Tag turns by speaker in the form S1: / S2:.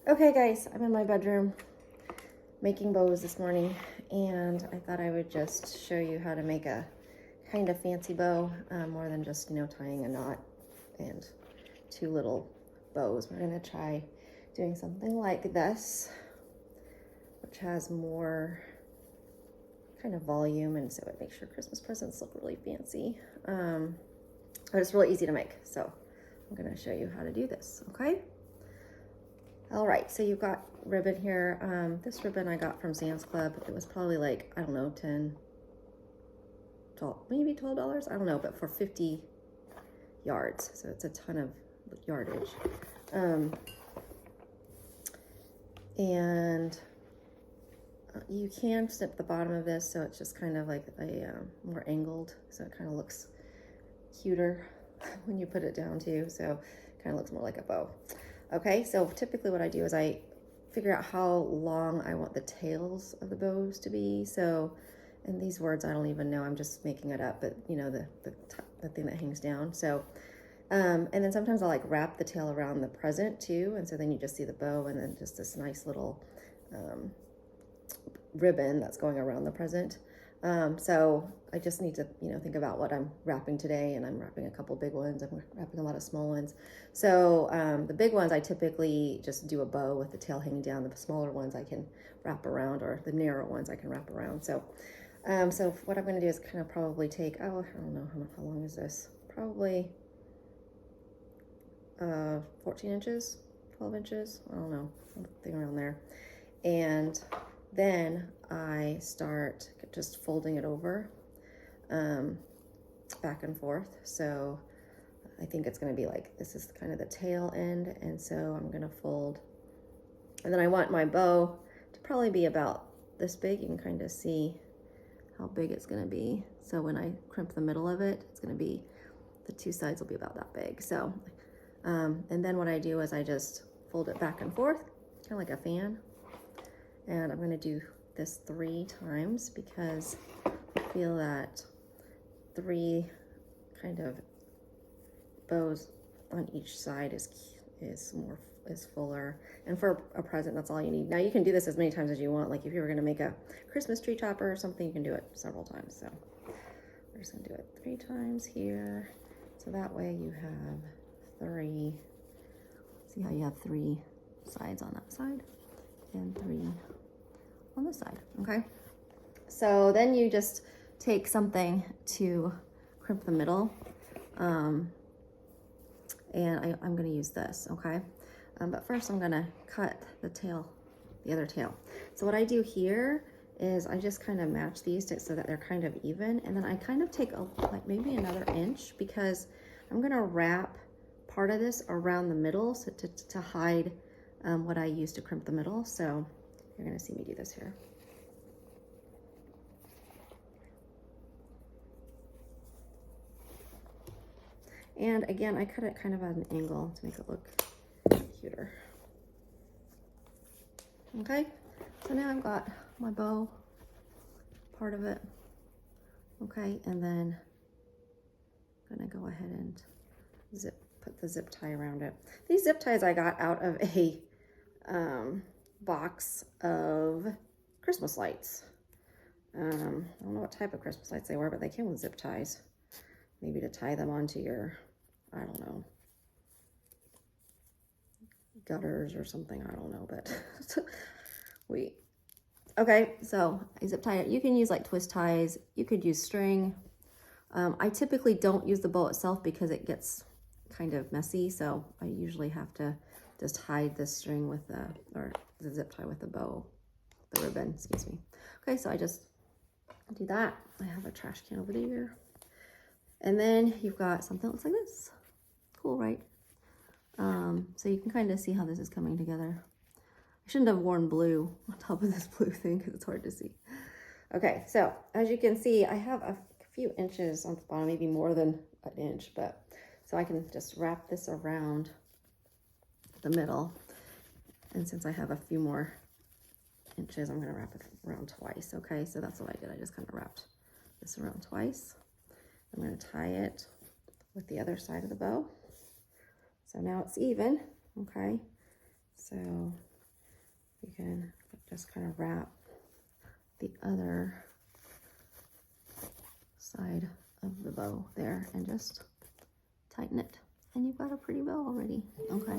S1: Okay guys, I'm in my bedroom making bows this morning, and I thought I would just show you how to make a kind of fancy bow, more than just, tying a knot and two little bows. We're gonna try doing something like this, which has more kind of volume, and so it makes your Christmas presents look really fancy. But it's really easy to make, so I'm gonna show you how to do this, okay? All right, so you've got ribbon here. This ribbon I got from Sam's Club. It was probably like, I don't know, 10, 12, maybe $12, I don't know, but for 50 yards. So it's a ton of yardage. And you can snip the bottom of this so it's just kind of like a more angled, so it kind of looks cuter when you put it down too. So it kind of looks more like a bow. Okay, so typically what I do is I figure out how long I want the tails of the bows to be. So, and these words I don't even know, I'm just making it up, but the thing that hangs down. So, and then sometimes I'll like wrap the tail around the present too, and so then you just see the bow and then just this nice little ribbon that's going around the present. So I just need to, think about what I'm wrapping today, and I'm wrapping a couple big ones. I'm wrapping a lot of small ones. So the big ones, I typically just do a bow with the tail hanging down. The smaller ones I can wrap around, or the narrow ones I can wrap around. So, so what I'm going to do is kind of probably take, I don't know, how long is this? Probably 14 inches, 12 inches. I don't know, something around there. And then I start just folding it over back and forth. So I think it's going to be like, this is kind of the tail end, and so I'm going to fold, and then I want my bow to probably be about this big. You can kind of see how big it's going to be. So when I crimp the middle of it, it's going to be, the two sides will be about that big. So and then what I do is I just fold it back and forth, kind of like a fan. And I'm going to do this 3 times because I feel that 3 kind of bows on each side is fuller. And for a present, that's all you need. Now you can do this as many times as you want. Like if you were going to make a Christmas tree topper or something, you can do it several times. So we're just going to do it 3 times here. So that way you have 3. See how you have 3 sides on that side and 3 on this side. Okay, so then you just take something to crimp the middle, and I'm going to use this. Okay, but first I'm going to cut the tail, the other tail. So what I do here is I just kind of match these so that they're kind of even, and then I kind of take like maybe another inch, because I'm going to wrap part of this around the middle, so to hide what I use to crimp the middle. So you're going to see me do this here. And again, I cut it kind of at an angle to make it look cuter. Okay, so now I've got my bow, part of it. Okay, and then I'm going to go ahead and put the zip tie around it. These zip ties I got out of a box of Christmas lights. I don't know what type of Christmas lights they were, but they came with zip ties. Maybe to tie them onto your, I don't know, gutters or something. I don't know, but okay, so I zip tie it. You can use like twist ties. You could use string. I typically don't use the bow itself because it gets kind of messy, so I usually have to just hide the string with or the zip tie with the bow, the ribbon, excuse me. Okay, so I just do that. I have a trash can over there. And then you've got something that looks like this. Cool, right? So you can kind of see how this is coming together. I shouldn't have worn blue on top of this blue thing because it's hard to see. Okay, so as you can see, I have a few inches on the bottom, maybe more than an inch, but so I can just wrap this around the middle. And since I have a few more inches, I'm going to wrap it around twice. Okay, so that's what I did. I just kind of wrapped this around twice. I'm going to tie it with the other side of the bow. So now it's even. Okay, so can just kind of wrap the other side of the bow there and just tighten it. And you've got a pretty bow already. Okay.